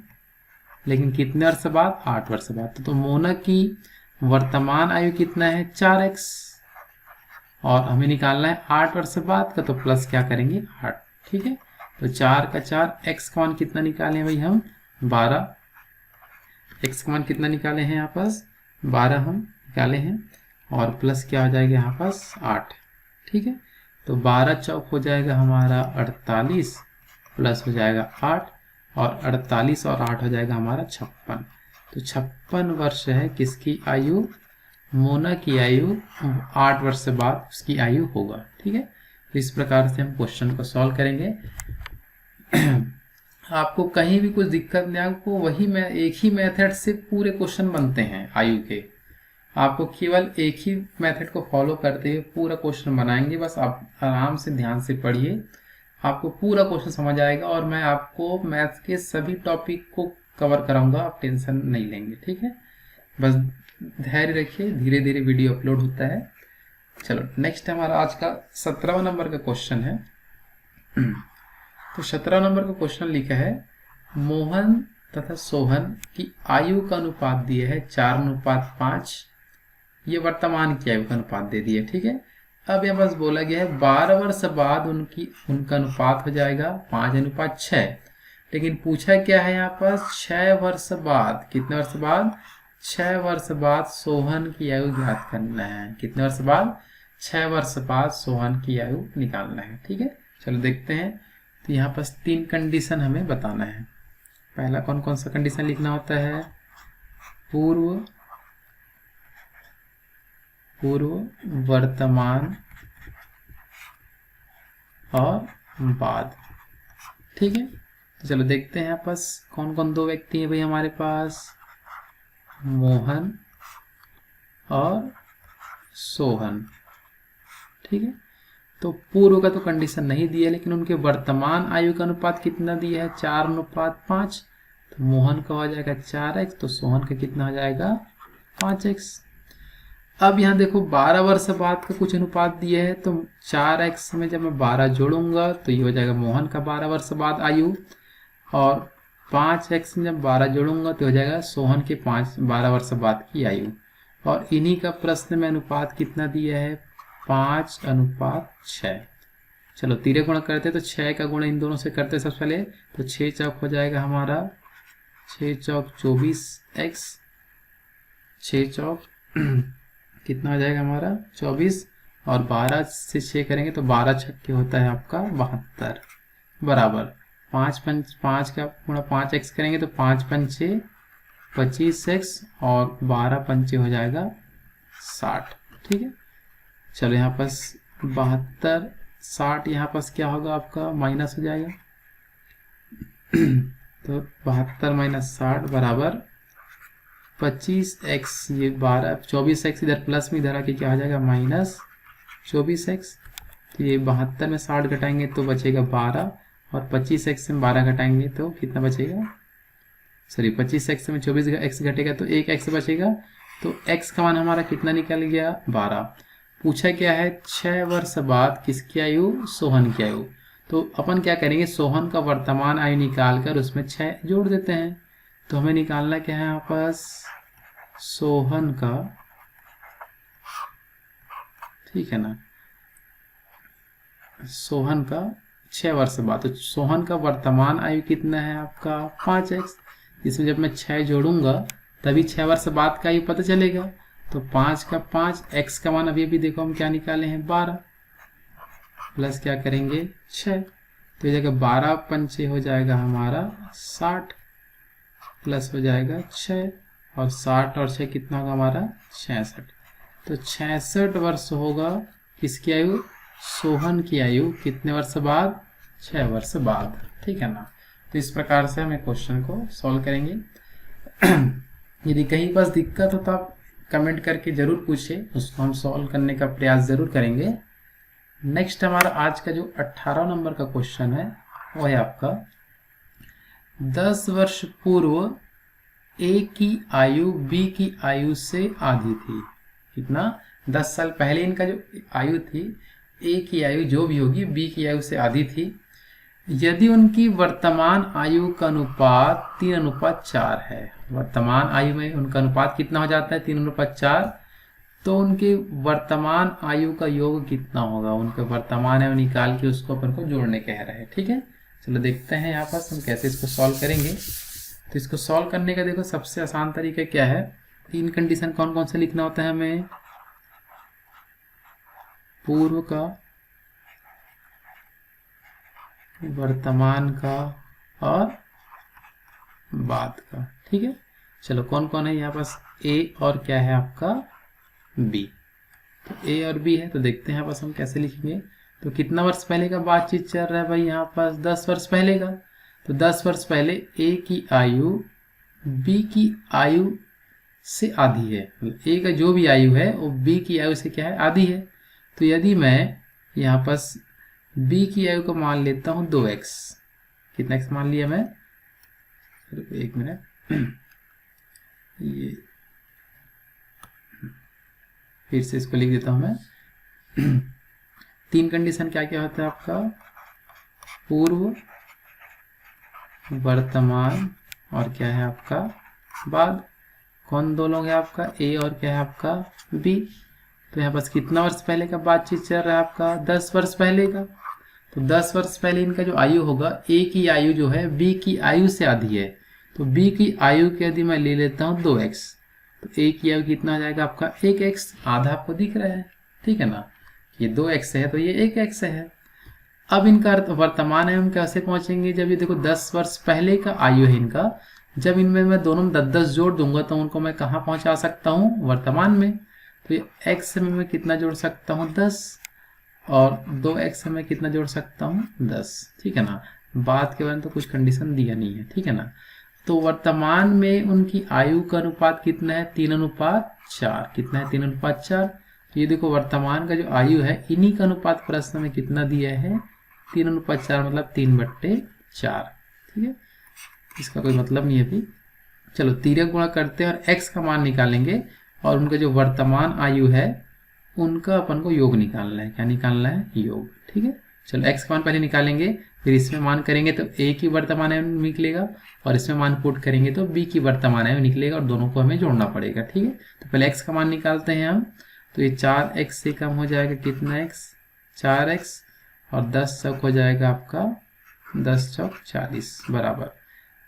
लेकिन कितने वर्ष बाद 8 वर्ष बाद। तो मोना की वर्तमान आयु कितना है 4x और हमें निकालना है 8 वर्ष बाद का, तो प्लस क्या करेंगे 8, ठीक है। तो 4 का 4, x का मान कितना निकाले भाई हम 12, x का मान कितना निकाले हैं यहाँ पास 12 हम निकाले हैं और प्लस क्या हो जाएगा यहाँ पास 8, ठीक है। तो 12 चौक हो जाएगा हमारा 48 प्लस हो जाएगा 8 और 48 और 8 हो जाएगा हमारा 56। तो 56 वर्ष है किसकी आयु, मोना की आयु। 8 वर्ष से बाद उसकी आयु होगा, ठीक है। तो इस प्रकार से हम क्वेश्चन को सॉल्व करेंगे। आपको कहीं भी कुछ दिक्कत नहीं, आपको वही में एक ही मेथड से पूरे क्वेश्चन बनते हैं आयु के। आपको केवल एक ही मेथड को फॉलो करते हुए पूरा क्वेश्चन बनाएंगे, बस आप आराम से ध्यान से पढ़िए, आपको पूरा क्वेश्चन समझ आएगा। और मैं आपको मैथ्स के सभी टॉपिक को कवर कराऊंगा, आप टेंशन नहीं लेंगे, ठीक है। बस धैर्य रखिए, धीरे धीरे वीडियो अपलोड होता है। चलो नेक्स्ट हमारा आज का 17वां नंबर का क्वेश्चन है। तो 17 नंबर का क्वेश्चन लिखा है, मोहन तथा सोहन की आयु का अनुपात दिया है 4:5, ये वर्तमान की आयु का अनुपात दे दिया, ठीक है। अब यह बस बोला गया है 12 वर्ष बाद उनका अनुपात हो जाएगा 5:6, लेकिन पूछा क्या है यहाँ पर 6 वर्ष बाद, कितने वर्ष बाद 6 वर्ष बाद सोहन की आयु ज्ञात करना है। कितने वर्ष बाद 6 वर्ष बाद सोहन की आयु निकालना है, ठीक है। चलो देखते हैं। तो यहाँ पर 3 कंडीशन हमें बताना है। पहला कौन कौन सा कंडीशन लिखना होता है, पूर्व वर्तमान और बाद, ठीक है। तो चलो देखते हैं यहाँ पास कौन कौन 2 व्यक्ति हैं भाई हमारे पास, मोहन और सोहन, ठीक है। तो पूर्व का तो कंडीशन नहीं दिया, लेकिन उनके वर्तमान आयु का अनुपात कितना दिया है 4:5। तो मोहन का हो जाएगा 4x, तो सोहन का कितना हो जाएगा 5x। अब यहाँ देखो 12 वर्ष बाद का कुछ अनुपात दिया है, तो 4x में जब मैं 12 जोड़ूंगा तो ये हो जाएगा मोहन का 12 वर्ष बाद आयु, और 5x में जब 12 जोड़ूंगा तो हो जाएगा सोहन के 12 वर्ष बाद की आयु। और इन्हीं का प्रश्न में अनुपात कितना दिया है 5:6। चलो तिरे गुणा करते तो 6 का गुणा इन दोनों से करते सबसे पहले, तो 6 चौक हो जाएगा हमारा 6 चौक 24x, 6 चौक कितना हो जाएगा हमारा 24, और 12 से 6 करेंगे तो 12 छक्के होता है आपका 72 बराबर 5 का गुणा 5x करेंगे तो 5 पंचे 25x और 12 पंचे हो जाएगा 60, ठीक है। चलो यहाँ पास 72 60 यहाँ पास क्या होगा आपका माइनस हो जाएगा, तो 72 माइनस 60 बराबर 25x, ये 24x इधर प्लस में इधर आके क्या हो जाएगा माइनस 24x। तो ये 72 में 60 घटाएंगे तो बचेगा 12, और 25x में 12 घटाएंगे तो कितना बचेगा, सॉरी 25x में 24x घटेगा तो 1x बचेगा। तो x का मान हमारा कितना निकल गया 12। पूछा क्या है 6 वर्ष बाद किसकी आयु, सोहन की आयु। तो अपन क्या करेंगे, सोहन का वर्तमान आयु निकाल कर उसमें 6 जोड़ देते हैं। तो हमें निकालना क्या है यहाँ पास सोहन का, ठीक है ना, सोहन का 6 वर्ष बाद। तो सोहन का वर्तमान आयु कितना है आपका 5x, इसमें जब मैं 6 जोड़ूंगा तभी 6 वर्ष बाद का आयु पता चलेगा। तो 5 का 5, x का मान अभी देखो हम क्या निकाले हैं 12, प्लस क्या करेंगे 6, तो ये जगह 12 पंचे हो जाएगा हमारा 60 प्लस हो जाएगा 6 और 60 और 6 कितना होगा हमारा 66। तो 66 वर्ष होगा किसकी आयु, सोहन की आयु कितने वर्ष बाद, 6 वर्ष बाद। ठीक है ना। तो इस प्रकार से हम एक क्वेश्चन को सॉल्व करेंगे। यदि कहीं बस दिक्कत हो तो आप कमेंट करके जरूर पूछे, उसको हम सॉल्व करने का प्रयास जरूर करेंगे। नेक्स्ट हमारा आज का जो 18 नंबर का क्वेश्चन है वो है आपका 10 वर्ष पूर्व ए की आयु बी की आयु से आधी थी। कितना, 10 साल पहले इनका जो आयु थी, ए की आयु जो भी होगी बी की आयु से आधी थी। यदि उनकी वर्तमान आयु का अनुपात 3:4 है, वर्तमान आयु में उनका अनुपात कितना हो जाता है 3:4, तो उनके वर्तमान आयु का योग कितना होगा, उनके वर्तमान आयु निकाल के उसको अपन को जोड़ने कह रहे हैं। ठीक है, चलो देखते हैं यहाँ पर हम कैसे इसको सॉल्व करेंगे। तो इसको सॉल्व करने का देखो सबसे आसान तरीका क्या है, 3 कंडीशन कौन कौन से लिखना होता है हमें, पूर्व का, वर्तमान का और बाद का। ठीक है, चलो कौन कौन है यहाँ पास, ए और क्या है आपका बी। तो ए और बी है, तो देखते हैं यहाँ पास हम कैसे लिखेंगे। तो कितना वर्ष पहले का बातचीत चल रहा है भाई, यहाँ पास 10 वर्ष पहले का। तो 10 वर्ष पहले ए की आयु बी की आयु से आधी है, ए का जो भी आयु है वो बी की आयु से क्या है, आधी है। तो यदि मैं यहाँ पास बी की आयु को मान लेता हूँ 2x, कितना x मान लिया मैं, एक मिनट ये फिर से इसको लिख देता हूँ मैं। 3 कंडीशन क्या क्या होता है आपका, पूर्व, वर्तमान और क्या है आपका बाद। कौन दो लोग हैं आपका, ए और क्या है आपका बी। तो यहाँ पास कितना वर्ष पहले का बातचीत चल रहा है आपका, 10 वर्ष पहले का। तो 10 वर्ष पहले इनका जो आयु होगा, ए की आयु जो है बी की आयु से आधी है। तो बी की आयु के यदि मैं ले लेता हूँ 2x, तो ए की आयु कितना आ जाएगा आपका 1x, आधा आपको दिख रहा है। ठीक है ना, ये 2x है तो ये 1x है। अब इनका वर्तमान है हम कैसे पहुंचेंगे, जब ये देखो 10 वर्ष पहले का आयु है इनका, जब इनमें मैं दोनों 10-10 जोड़ दूंगा तो उनको मैं कहाँ पहुंचा सकता हूँ, वर्तमान में। तो ये x में मैं कितना जोड़ सकता हूँ 10 और 2x में कितना जोड़ सकता हूँ 10। ठीक है ना, बाद के बारे में तो कुछ कंडीशन दिया नहीं है। ठीक है ना, तो वर्तमान में उनकी आयु का अनुपात कितना है 3:4, कितना है 3:4। तो ये देखो वर्तमान का जो आयु है इन्हीं का अनुपात प्रश्न में कितना दिया है 3:4, मतलब 3/4। ठीक है, इसका कोई मतलब नहीं है अभी। चलो तिर्यक गुणा करते हैं और x का मान निकालेंगे और उनका जो वर्तमान आयु है उनका अपन को योग निकालना है। क्या निकालना है, योग। ठीक है, चलो x का मान पहले निकालेंगे, फिर इसमें मान करेंगे तो a की वर्तमान आयु निकलेगा और इसमें मान पुट करेंगे तो b की वर्तमान आयु निकलेगा और दोनों को हमें जोड़ना पड़ेगा। ठीक है, तो पहले x का मान निकालते हैं हम। तो ये 4x से कम हो जाएगा कितना x, 4x और 10 चौक हो जाएगा आपका 10 चौक 40 बराबर,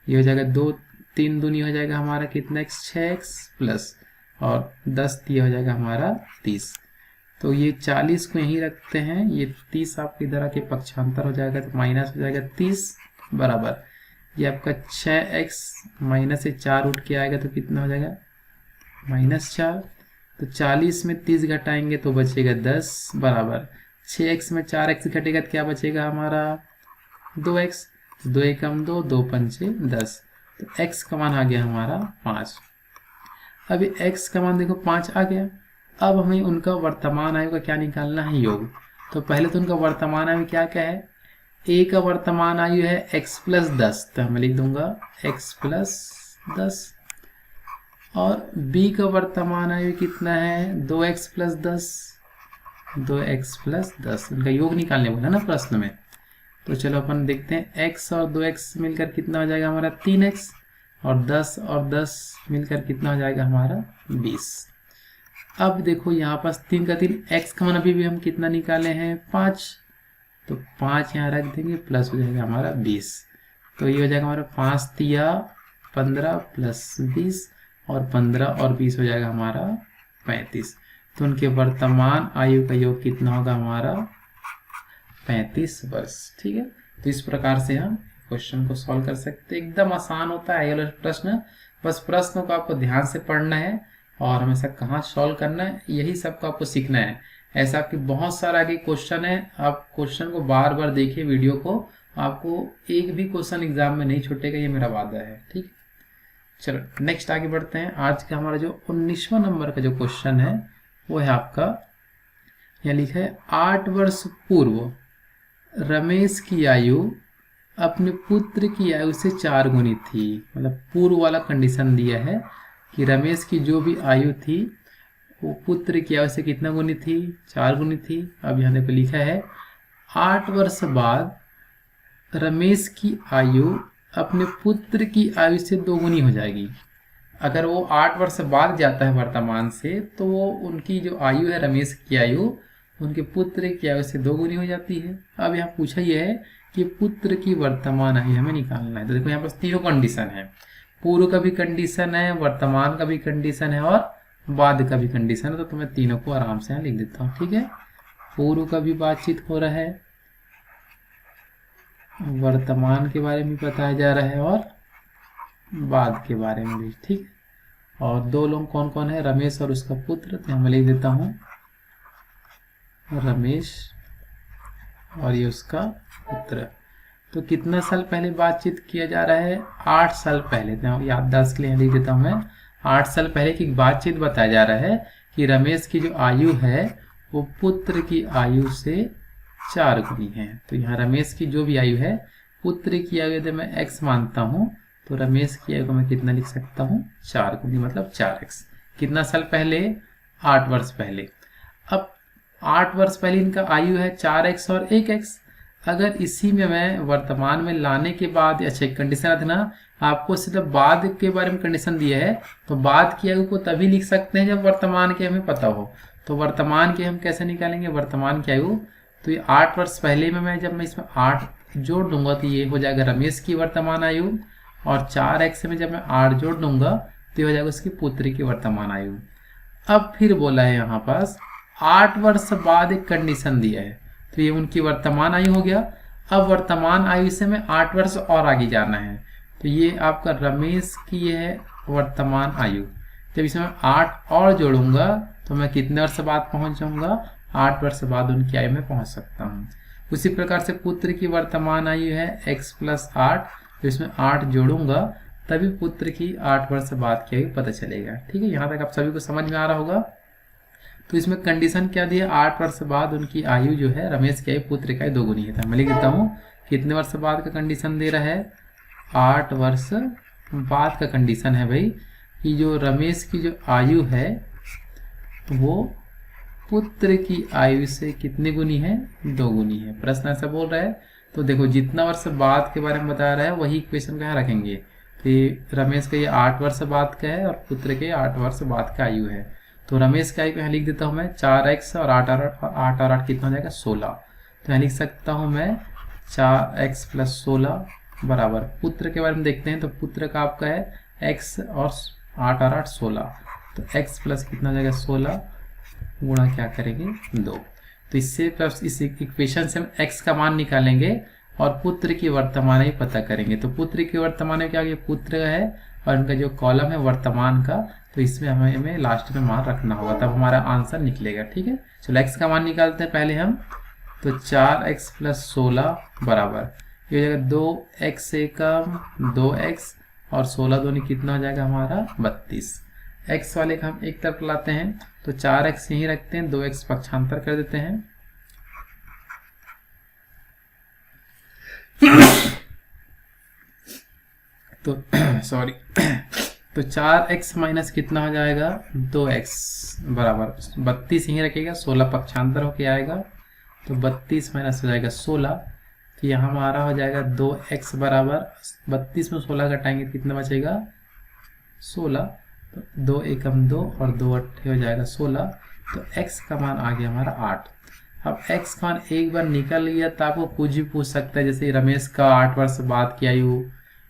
ये हो जाएगा 2 3 दूनी हो जाएगा हमारा कितना x, 6x प्लस और 10 दिया हो जाएगा हमारा 30। तो ये 40 को यहीं रखते हैं, ये 30 आपके इधर आके पक्षांतर हो जाएगा तो माइनस हो जाएगा 30 बराबर, ये आपका 6x माइनस से 4 उठ के आएगा तो कितना हो जाएगा -4। तो 40 में 30 घटाएंगे तो बचेगा 10 बराबर 6x में 4x घटेगा तो क्या बचेगा हमारा 2x, 2 एकम 2, 2 पंचे 10। तो x का मान आ गया हमारा 5। अभी x का मान देखो 5 आ गया। अब हमें उनका वर्तमान आयु का क्या निकालना है, योग। तो पहले तो उनका वर्तमान आयु क्या क्या है, a का वर्तमान आयु है x प्लस 10, तो मैं लिख दूंगा x प्लस 10 और b का वर्तमान आयु कितना है 2x प्लस 10, 2x प्लस 10, उनका योग निकालने बोला ना प्रश्न में। तो चलो अपन देखते हैं x और 2x मिलकर कितना हो जाएगा हमारा 3x और 10 और 10 मिलकर कितना हो जाएगा हमारा 20। अब देखो यहाँ पास 3 का 3, x का मान अभी भी हम कितना निकाले हैं 5, तो 5 यहाँ रख देंगे प्लस हो जाएगा हमारा 20। तो ये हो जाएगा हमारा 5 तिया 15 प्लस 20 और 15 और 20 हो जाएगा हमारा 35। तो उनके वर्तमान आयु का योग कितना होगा हमारा 35 वर्ष। ठीक है, तो इस प्रकार से हम क्वेश्चन को सॉल्व कर सकते हैं। एकदम आसान होता है ये प्रश्न, बस प्रश्नों को आपको ध्यान से पढ़ना है और हमेशा कहाँ सॉल्व करना है, यही सबको आपको सीखना है। ऐसा आपके बहुत सारा आगे क्वेश्चन है, आप क्वेश्चन को बार बार देखिए वीडियो को, आपको एक भी क्वेश्चन एग्जाम में नहीं छूटेगा, ये मेरा वादा है। ठीक, चलो नेक्स्ट आगे बढ़ते हैं। आज का हमारा जो 19वां नंबर का जो क्वेश्चन है वो है आपका, यहाँ लिखा है 8 वर्ष पूर्व रमेश की आयु अपने पुत्र की आयु से 4 गुनी थी। मतलब पूर्व वाला कंडीशन दिया है कि रमेश की जो भी आयु थी वो पुत्र की आयु से कितना गुनी थी, 4 गुनी थी। अब यहाँ देखो लिखा है 8 वर्ष बाद रमेश की आयु अपने पुत्र की आयु से 2 गुनी हो जाएगी। अगर वो 8 वर्ष बाद जाता है वर्तमान से, तो वो उनकी जो आयु है रमेश की आयु उनके पुत्र की आयु से 2 गुनी हो जाती है। अब यहाँ पूछा यह है कि पुत्र की वर्तमान आयु हमें निकालना है। तो देखो यहाँ पर तीनों कंडीशन है, पूर्व का भी कंडीशन है, वर्तमान का भी कंडीशन है और बाद का भी कंडीशन है। तो मैं तीनों को आराम से लिख देता हूँ। ठीक है, पूर्व का भी बातचीत हो रहा है, वर्तमान के बारे में बताया जा रहा है और बाद के बारे में भी। ठीक, और 2 लोग कौन कौन है, रमेश और उसका पुत्र। तो मैं लिख देता हूँ रमेश और ये उसका पुत्र। तो कितना साल पहले बातचीत किया जा रहा है, 8 साल पहले। तो याददाश्त के लिए लिख देता हूँ मैं 8 साल पहले की बातचीत बताया जा रहा है कि रमेश की जो आयु है वो पुत्र की आयु से 4 गुनी है। तो यहाँ रमेश की जो भी आयु है, पुत्र की आयु यदि मैं x मानता हूँ तो रमेश की आयु को मैं कितना लिख सकता हूँ, 4 गुनी मतलब 4x। कितना साल पहले, 8 वर्ष पहले। अब 8 वर्ष पहले इनका आयु है 4x और 1x। अगर इसी में मैं वर्तमान में लाने के बाद, अच्छा कंडीशन आती ना, आपको सिर्फ बाद के बारे में कंडीशन दिया है, तो बाद की आयु को तभी लिख सकते हैं जब वर्तमान की हमें पता हो। तो वर्तमान की हम कैसे निकालेंगे, वर्तमान की आयु, तो ये 8 वर्ष पहले में जब मैं इसमें 8 जोड़ दूंगा तो ये हो जाएगा रमेश की वर्तमान आयु, और 4x में जब मैं 8 जोड़ दूंगा तो ये हो जाएगा उसकी पुत्री की वर्तमान आयु। अब फिर बोला है यहाँ पास 8 वर्ष बाद एक कंडीशन दिया है, तो ये उनकी वर्तमान आयु हो गया। अब वर्तमान आयु से मैं 8 वर्ष और आगे जाना है, तो ये आपका रमेश की है वर्तमान आयु। जब इसमें 8 और जोड़ूंगा तो मैं कितने वर्ष बाद पहुंच जाऊंगा, 8 वर्ष बाद उनकी आयु में पहुंच सकता हूँ। उसी प्रकार से पुत्र की वर्तमान आयु है x + 8, तो इसमें 8 जोड़ूंगा तभी पुत्र की 8 वर्ष बाद की आयु पता चलेगा। ठीक है, यहाँ तक आप सभी को समझ में आ रहा होगा। तो इसमें कंडीशन क्या दिया, 8 वर्ष बाद उनकी आयु जो है रमेश की आयु पुत्र की आयु 2 गुनी है। तो मैं लिख देता हूँ कितने वर्ष बाद का कंडीशन दे रहा है, 8 वर्ष बाद का कंडीशन है भाई कि जो रमेश की जो आयु है वो पुत्र की आयु से कितनी गुनी है, 2 गुनी है। प्रश्न ऐसा बोल रहा है, तो देखो जितना वर्ष बाद के बारे में बता रहा है वही इक्वेशन कहाँ रखेंगे। तो ये रमेश का ये 8 वर्ष बाद का है और पुत्र के 8 वर्ष बाद का आयु है। तो रमेश का आयु यहाँ लिख देता हूँ मैं 4x और 8 और 8 कितना हो जाएगा, 16। तो यहाँ लिख सकता हूँ मैं 4x + 16 बराबर, पुत्र के बारे में देखते हैं तो पुत्र का आपका है x और 8 और 8 16, तो x प्लस कितना हो जाएगा 16 गुणा क्या करेंगे 2। तो इससे प्लस इस इक्वेशन से हम x का मान निकालेंगे और पुत्र की वर्तमान आयु पता करेंगे। तो पुत्र की वर्तमान आयु क्या है, पुत्र है और उनका जो कॉलम है वर्तमान का, तो इसमें हमें लास्ट में मान रखना होगा तब हमारा आंसर निकलेगा। ठीक है, चलो x का मान निकालते हैं पहले हम। तो 4x + 16 बराबर ये हो जाएगा 2x से कम 2x और 16 दूनी कितना हो जाएगा हमारा 32। x वाले का हम एक तरफ लाते हैं तो 4x यहीं रखते हैं, 2x पक्षांतर कर देते हैं। तो सॉरी, तो 4x माइनस कितना हो जाएगा 2x बराबर 32 यहीं रखेगा, 16 पक्षांतर होके आएगा तो 32 माइनस हो जाएगा 16। तो यहाँ हमारा हो जाएगा 2x बराबर 32 में 16 घटाएंगे कितना बचेगा 16, तो 2 एकम 2 और 2 अट्ठे हो जाएगा 16। तो x का मान आ गया हमारा 8। अब x का मान एक बार निकल लिया तो आपको कुछ भी पूछ सकता है, जैसे रमेश का 8 वर्ष बाद की आयु,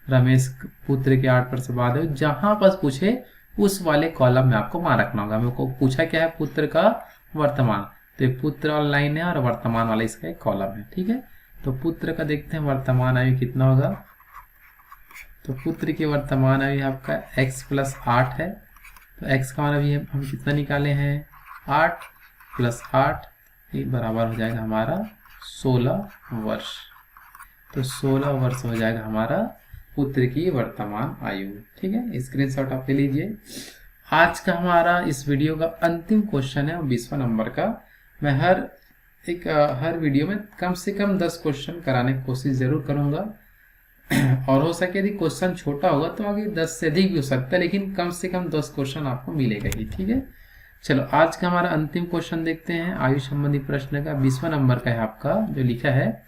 रमेश पुत्र के 8 वर्ष बाद आयु, जहां पर पूछे उस वाले कॉलम में आपको मान रखना होगा। मेरे को पूछा क्या है, पुत्र का वर्तमान, तो पुत्र वाला लाइन है और वर्तमान वाला इसका एक कॉलम है। ठीक है, तो पुत्र का देखते हैं वर्तमान आयु कितना होगा। तो पुत्र की वर्तमान आयु आपका x प्लस 8 है। तो x का मान अभी हम कितना निकाले हैं, 8 प्लस 8, ये बराबर हो जाएगा हमारा 16 वर्ष। तो 16 वर्ष हो जाएगा हमारा पुत्र की वर्तमान आयु। ठीक है, स्क्रीनशॉट आप ले लीजिए। आज का हमारा इस वीडियो का अंतिम क्वेश्चन है 20वां नंबर का। मैं हर वीडियो में कम से कम 10 क्वेश्चन कराने की कोशिश जरूर करूंगा, और हो सके यदि क्वेश्चन छोटा होगा तो आगे 10 से अधिक भी हो सकता है, लेकिन कम से कम 10 क्वेश्चन आपको मिलेगा ही। ठीक है, चलो आज का हमारा अंतिम क्वेश्चन देखते हैं। आयु संबंधी प्रश्न का 20वां नंबर का है आपका, जो लिखा है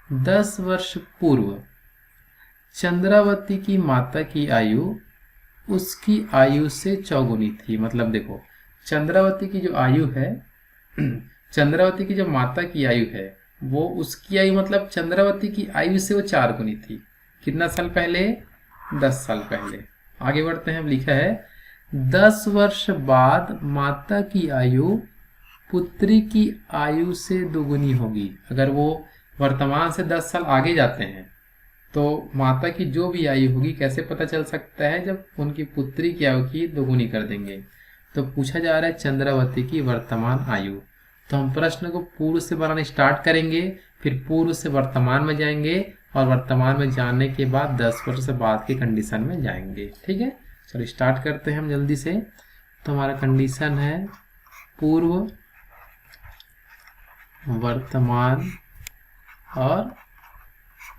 10 वर्ष पूर्व चंद्रावती की माता की आयु उसकी आयु से चौगुनी थी। मतलब देखो, चंद्रावती की जो आयु है, चंद्रावती की जो माता की आयु है वो उसकी आयु, मतलब चंद्रावती की आयु से वो 4 गुनी थी। कितना साल पहले, 10 साल पहले। आगे बढ़ते हैं, लिखा है 10 वर्ष बाद माता की आयु पुत्री की आयु से दोगुनी होगी। अगर वो वर्तमान से 10 साल आगे जाते हैं तो माता की जो भी आयु होगी कैसे पता चल सकता है, जब उनकी पुत्री की आयु की दोगुनी कर देंगे। तो पूछा जा रहा है चंद्रावती की वर्तमान आयु। तो हम प्रश्न को पूर्व से बनाना स्टार्ट करेंगे, फिर पूर्व से वर्तमान में जाएंगे, और वर्तमान में जाने के बाद 10 वर्ष बाद की कंडीशन में जाएंगे। ठीक है, चलो स्टार्ट करते हैं हम जल्दी से। तो हमारा कंडीशन है पूर्व, वर्तमान और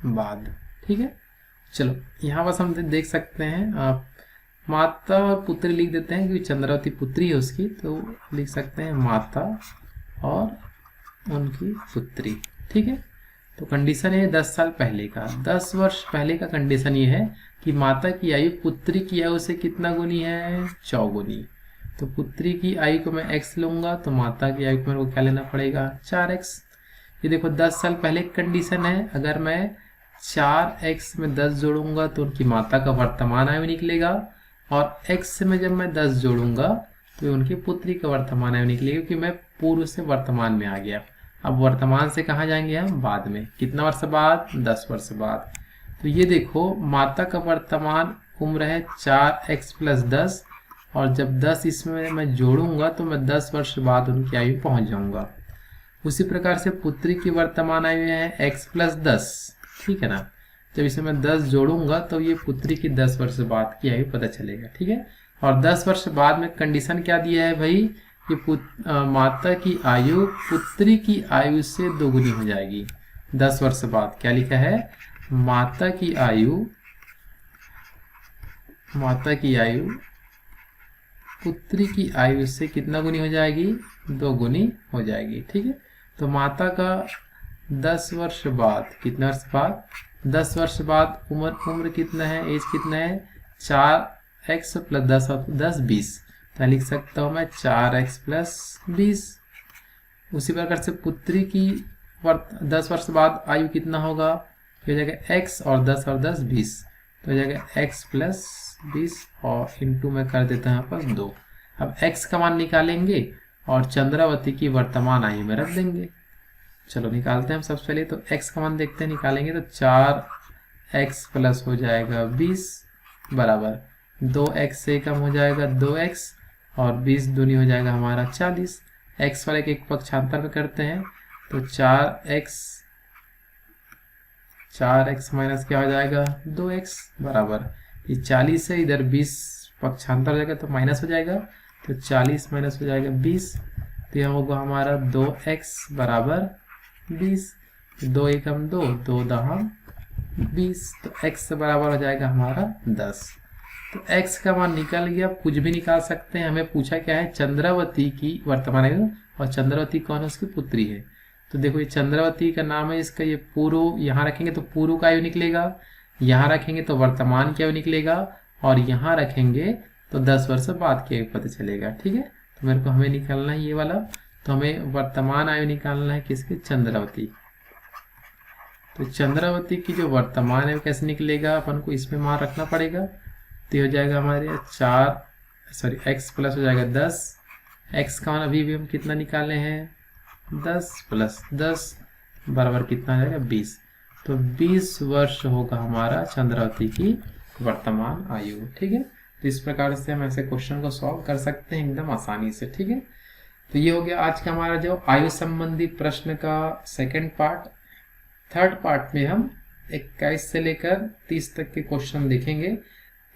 बाद। ठीक है, चलो यहाँ बस हम देख सकते हैं, आप माता और पुत्री लिख देते हैं क्योंकि चंद्रावती पुत्री है उसकी, तो लिख सकते हैं माता और उनकी पुत्री। ठीक है, तो कंडीशन है 10 साल पहले का, 10 वर्ष पहले का कंडीशन ये है कि माता की आयु पुत्री की आयु से कितना गुनी है, 4 गुनी। तो पुत्री की आयु को मैं x लूंगा, तो माता की आयु को मेरे को क्या लेना पड़ेगा, 4x। ये देखो 10 साल पहले की कंडीशन है, अगर मैं 4x में 10 जोड़ूंगा तो उनकी माता का वर्तमान आयु निकलेगा, और x से मैं जब मैं 10 जोड़ूंगा तो उनकी पुत्री का वर्तमान आयु निकलेगा, क्योंकि मैं पूर्व से वर्तमान में आ गया। अब वर्तमान से कहाँ जाएंगे हम, बाद में। कितना वर्ष बाद, 10 वर्ष बाद। तो ये देखो माता का वर्तमान उम्र है 4x प्लस 10, और जब 10 इसमें मैं जोड़ूंगा तो मैं 10 वर्ष बाद उनकी आयु पहुंच जाऊंगा। उसी प्रकार से पुत्री की वर्तमान आयु है x प्लस 10। ठीक है ना, जब इसमें मैं 10 जोड़ूंगा तो ये पुत्री की 10 वर्ष बाद की आयु पता चलेगा। ठीक है, और 10 वर्ष बाद में कंडीशन क्या दिया है भाई, कि माता की आयु पुत्री की आयु से दोगुनी हो जाएगी 10 वर्ष बाद। क्या लिखा है, माता की आयु पुत्री की आयु से कितना गुनी हो जाएगी, 2 गुनी हो जाएगी। ठीक है, तो माता का 10 वर्ष बाद, कितना वर्ष बाद, 10 वर्ष बाद उम्र कितना है, एज कितना है, 4x प्लस 10 और 10 20। तो लिख सकता हूँ मैं 4x प्लस 20। उसी प्रकार से पुत्री की 10 वर्ष बाद आयु कितना होगा, हो जाएगा x और 10 और 10 20, तो हो जाएगा x प्लस 20 और इंटू में कर देते हैं यहाँ पर 2। अब x का मान निकालेंगे और चंद्रावती की वर्तमान आयु में रख देंगे। चलो निकालते हैं हम सबसे पहले। तो x का मान देखते हैं, निकालेंगे तो 4x प्लस हो जाएगा 20 बराबर 2x से कम हो जाएगा 2x, और 20 दूनी हो जाएगा हमारा 40। x वाले के एक पक्षांतर में करते हैं तो 4x माइनस क्या हो जाएगा, 2x बराबर ये 40 है, इधर 20 पक्षांतर हो जाएगा तो माइनस हो जाएगा, तो 40 माइनस हो जाएगा 20, तो यह होगा हमारा 2x बराबर 20। 2 एकम 2, 2 दहम 20, तो x बराबर हो जाएगा हमारा 10। तो x का मान निकल गया। कुछ भी निकाल सकते हैं, हमें पूछा क्या है, चंद्रावती की वर्तमान आयु, और चंद्रावती कौन है, उसकी पुत्री है। तो देखो ये चंद्रावती का नाम है, इसका ये पूर्व यहाँ रखेंगे तो पूर्व का आयु निकलेगा, यहाँ रखेंगे तो वर्तमान की आयु निकलेगा, और यहाँ रखेंगे तो 10 वर्ष बाद की आयु पता चलेगा। ठीक है, तो मेरे को हमें निकालना है ये वाला, तो हमें वर्तमान आयु निकालना है किसकी, चंद्रावती। तो चंद्रावती की जो वर्तमान है वो कैसे निकलेगा, अपन को इसमें मान रखना पड़ेगा। तो हो जाएगा हमारे x प्लस हो जाएगा 10। x का मान अभी भी हम कितना निकाले हैं, 10 प्लस 10, बराबर कितना आ जाएगा 20। तो 20 वर्ष होगा हमारा चंद्रावती की वर्तमान आयु। ठीक है, तो इस प्रकार से हम ऐसे क्वेश्चन को सॉल्व कर सकते हैं एकदम आसानी से। ठीक है, तो ये हो गया आज का हमारा जो आयु संबंधी प्रश्न का सेकंड पार्ट। थर्ड पार्ट में हम 21 से लेकर 30 तक के क्वेश्चन देखेंगे,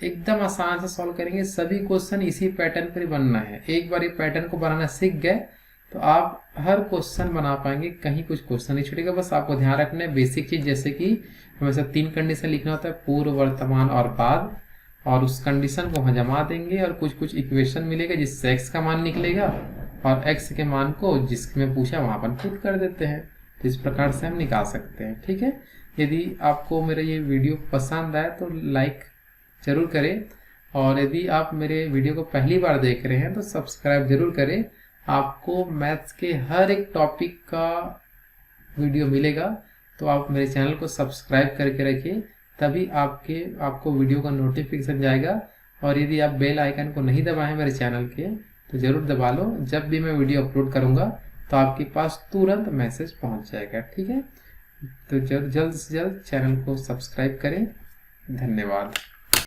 एकदम आसान से सॉल्व करेंगे। सभी क्वेश्चन इसी पैटर्न पर ही बनना है। एक बार ये पैटर्न को बनाना सीख गए तो आप हर क्वेश्चन बना पाएंगे, कहीं कुछ क्वेश्चन नहीं छूटेगा। बस आपको ध्यान रखना है बेसिक चीज, जैसे कि हमेशा 3 कंडीशन लिखना होता है, पूर्व, वर्तमान और बाद, और उस कंडीशन को वहां जमा देंगे और कुछ कुछ इक्वेशन मिलेगा जिससे x का मान निकलेगा और x के मान को जिसमें पूछा वहां पर पुट कर देते हैं। तो इस प्रकार से हम निकाल सकते हैं। ठीक है, यदि आपको मेरा ये वीडियो पसंद आए तो लाइक जरूर करें, और यदि आप मेरे वीडियो को पहली बार देख रहे हैं तो सब्सक्राइब जरूर करें। आपको मैथ्स के हर एक टॉपिक का वीडियो मिलेगा, तो आप मेरे चैनल को सब्सक्राइब करके रखिए, तभी आपको वीडियो का नोटिफिकेशन जाएगा। और यदि आप बेल आइकन को नहीं दबाएं मेरे चैनल के तो ज़रूर दबा लो, जब भी मैं वीडियो अपलोड करूंगा तो आपके पास तुरंत मैसेज पहुंच जाएगा। ठीक है, तो जल्द से जल्द चैनल को सब्सक्राइब करें। धन्यवाद।